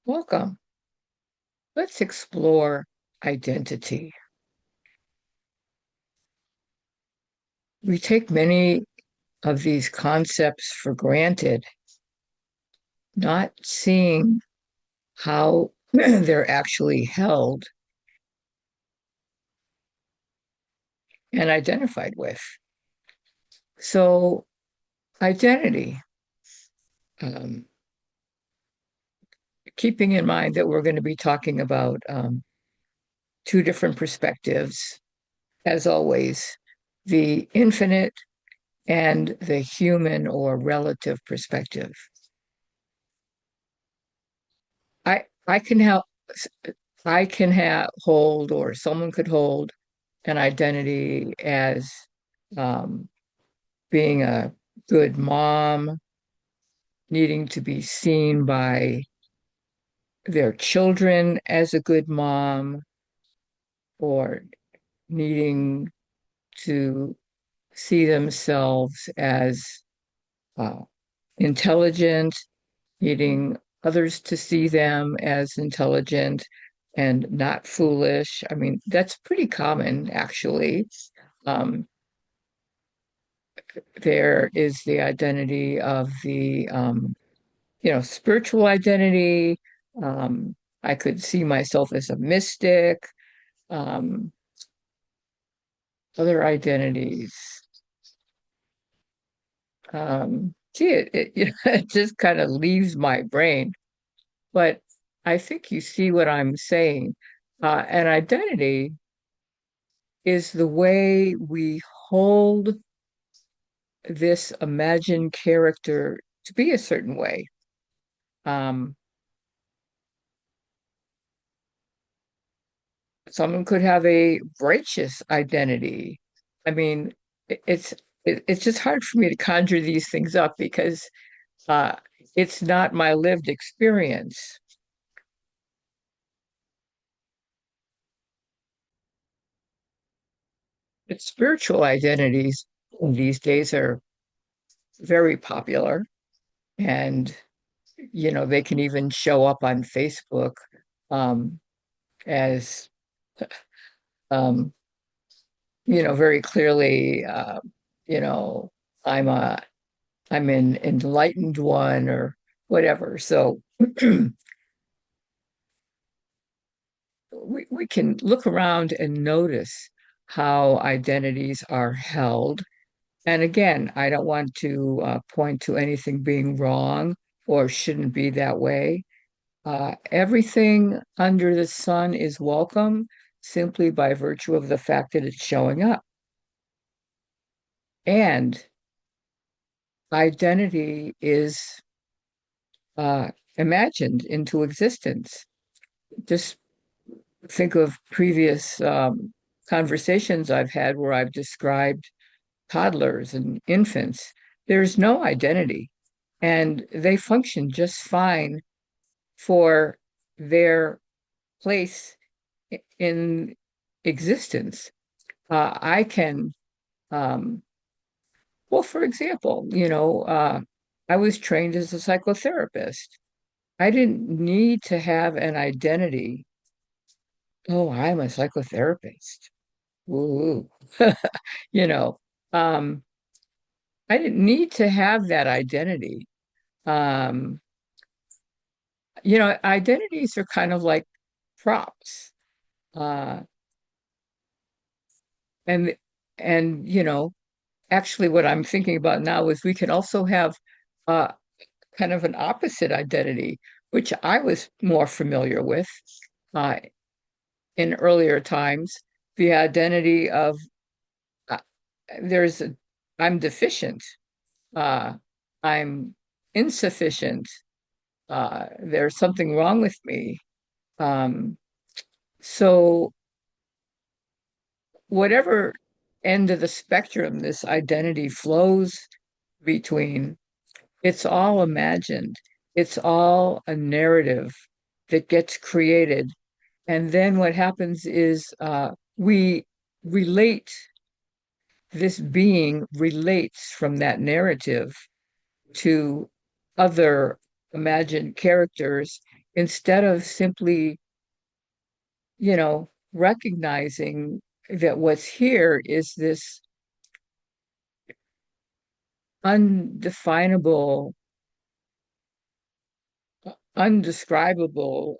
Welcome. Let's explore identity. We take many of these concepts for granted, not seeing how they're actually held and identified with. So, identity, um, keeping in mind that we're going to be talking about two different perspectives, as always, the infinite and the human or relative perspective. I can help I can have hold, or someone could hold an identity as um, being a good mom, needing to be seen by their children as a good mom, or needing to see themselves as uh, intelligent, needing others to see them as intelligent and not foolish. I mean, that's pretty common, actually. Um, there is the identity of the, spiritual identity. Um, I could see myself as a mystic. Um, Other identities. It just kind of leaves my brain. But I think you see what I'm saying. An identity is the way we hold this imagined character to be a certain way. Um, Someone could have a righteous identity. I mean, it's it's just hard for me to conjure these things up because uh, it's not my lived experience. But spiritual identities these days are very popular, and they can even show up on Facebook um, as um, very clearly, you know, I'm a I'm an enlightened one or whatever. So we can look around and notice how identities are held. And again, I don't want to point to anything being wrong or shouldn't be that way. Everything under the sun is welcome simply by virtue of the fact that it's showing up. And identity is uh, imagined into existence. Just think of previous conversations I've had where I've described toddlers and infants. There's no identity, and they function just fine for their place in existence. I can, um, well, for example, I was trained as a psychotherapist. I didn't need to have an identity. Oh, I'm a psychotherapist. Woo. You know, um, I didn't need to have that identity. Um, Identities are kind of like props. Uh, and and actually what I'm thinking about now is we can also have uh kind of an opposite identity, which I was more familiar with uh in earlier times, the identity of uh, there's a I'm deficient, uh I'm insufficient, there's something wrong with me. Um, so whatever end of the spectrum this identity flows between, it's all imagined. It's all a narrative that gets created. And then what happens is we relate, this being relates from that narrative to other imagined characters. instead of simply, recognizing that what's here is this undefinable, undescribable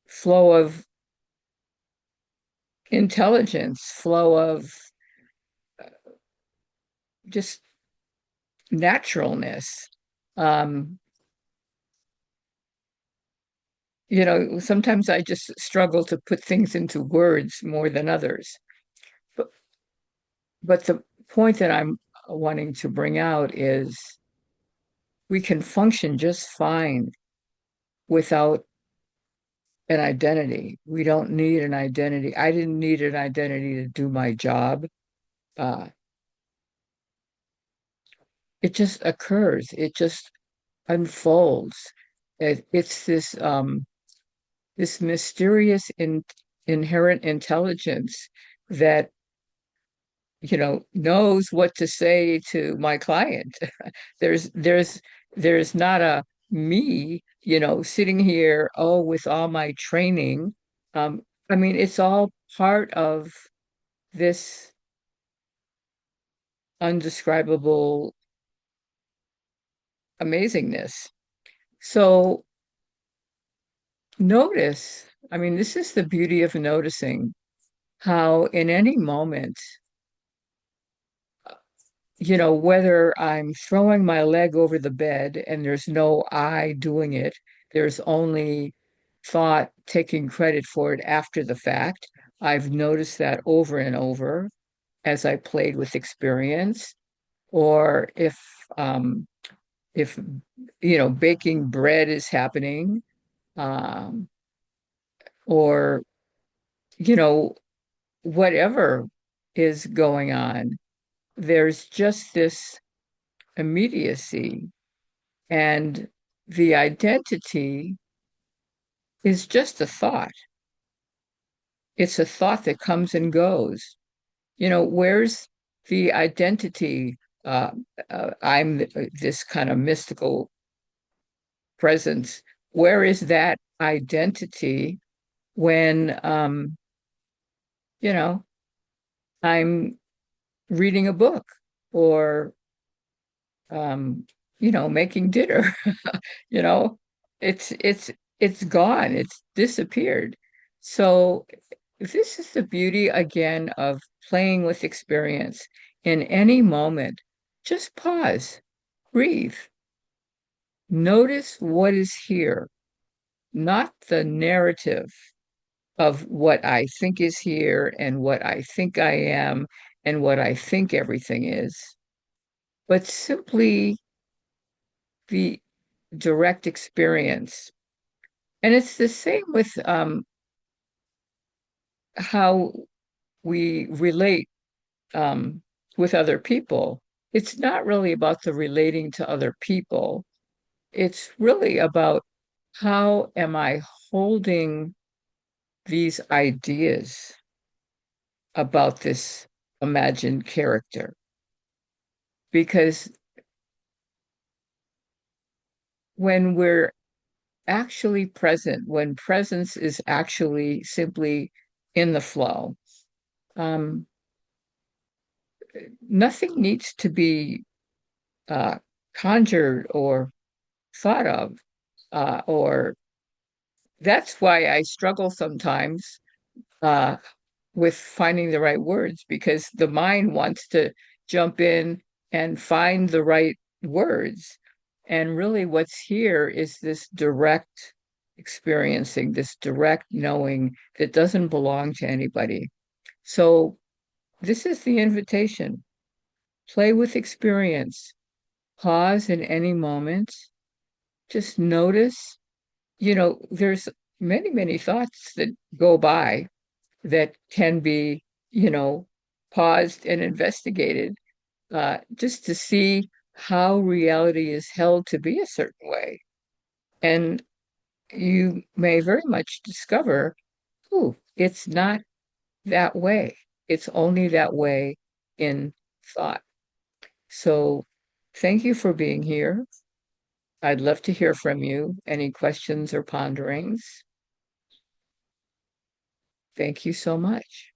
flow of intelligence, flow of just naturalness. Um, Sometimes I just struggle to put things into words more than others. But, but the point that I'm wanting to bring out is we can function just fine without an identity. We don't need an identity. I didn't need an identity to do my job. Uh, it just occurs. It just unfolds. It's this mysterious inherent intelligence that knows what to say to my client. There's there's there's not a me, sitting here, oh, with all my training. Um, I mean, it's all part of this undescribable amazingness. So notice, I mean, this is the beauty of noticing how in any moment, whether I'm throwing my leg over the bed and there's no I doing it, there's only thought taking credit for it after the fact. I've noticed that over and over as I played with experience, or if baking bread is happening, um, or you know, whatever is going on, there's just this immediacy. And the identity is just a thought. It's a thought that comes and goes. Where's the identity? Uh, I'm this kind of mystical presence. Where is that identity when, you know, I'm reading a book or, um, making dinner? You know, it's gone. It's disappeared. So this is the beauty again of playing with experience. In any moment, just pause, breathe, notice what is here, not the narrative of what I think is here and what I think I am and what I think everything is, but simply the direct experience. And it's the same with how we relate um, with other people. It's not really about the relating to other people. It's really about how am I holding these ideas about this imagined character? Because when we're actually present, when presence is actually simply in the flow, um, nothing needs to be uh, conjured or thought of, or that's why I struggle sometimes uh, with finding the right words because the mind wants to jump in and find the right words. And really, what's here is this direct experiencing, this direct knowing that doesn't belong to anybody. So, this is the invitation. Play with experience, pause in any moment, just notice. There's many, many thoughts that go by that can be, paused and investigated just to see how reality is held to be a certain way. And you may very much discover, oh, it's not that way. It's only that way in thought. So thank you for being here. I'd love to hear from you. Any questions or ponderings? Thank you so much.